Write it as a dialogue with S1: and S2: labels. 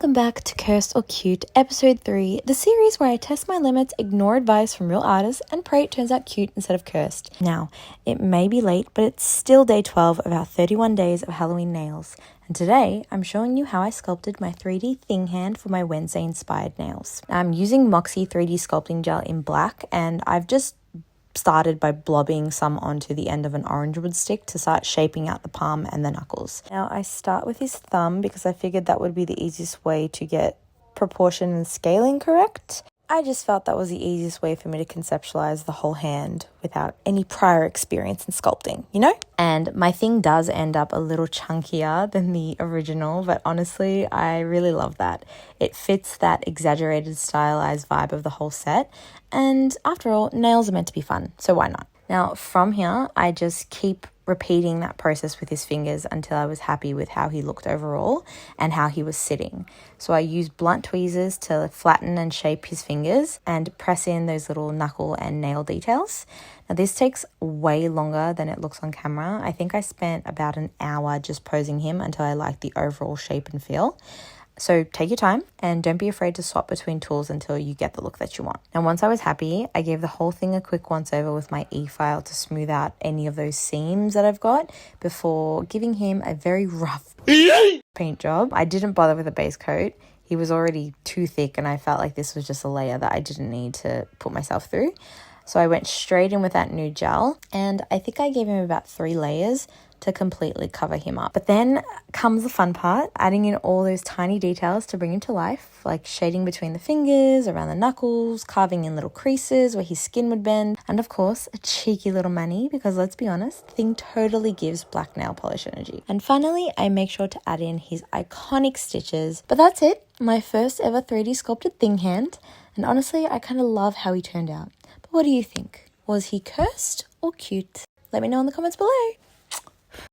S1: Welcome back to Cursed or Cute, episode 3, the series where I test my limits, ignore advice from real artists, and pray it turns out cute instead of cursed. Now, it may be late, but it's still day 12 of our 31 days of Halloween nails. And today, I'm showing you how I sculpted my 3D thing hand for my Wednesday-inspired nails. I'm using Moxie 3D sculpting gel in black, and I've just started by blobbing some onto the end of an orange wood stick to start shaping out the palm and the knuckles. Now I start with his thumb because I figured that would be the easiest way to get proportion and scaling correct. I just felt that was the easiest way for me to conceptualize the whole hand without any prior experience in sculpting, you know? And my thing does end up a little chunkier than the original, but honestly, I really love that. It fits that exaggerated, stylized vibe of the whole set. And after all, nails are meant to be fun, so why not? Now, from here, I just keep repeating that process with his fingers until I was happy with how he looked overall and how he was sitting. So I used blunt tweezers to flatten and shape his fingers and press in those little knuckle and nail details. Now this takes way longer than it looks on camera. I think I spent about an hour just posing him until I liked the overall shape and feel. So take your time and don't be afraid to swap between tools until you get the look that you want. And once I was happy, I gave the whole thing a quick once over with my e-file to smooth out any of those seams that I've got before giving him a very rough paint job. I didn't bother with a base coat. He was already too thick and I felt like this was just a layer that I didn't need to put myself through. So I went straight in with that nude gel and I think I gave him about 3 layers to completely cover him up. But then comes the fun part, adding in all those tiny details to bring him to life, like shading between the fingers, around the knuckles, carving in little creases where his skin would bend, and of course, a cheeky little mani, because let's be honest, the thing totally gives black nail polish energy. And finally, I make sure to add in his iconic stitches. But that's it, my first ever 3D sculpted thing hand, and honestly, I kind of love how he turned out. But what do you think? Was he cursed or cute? Let me know in the comments below.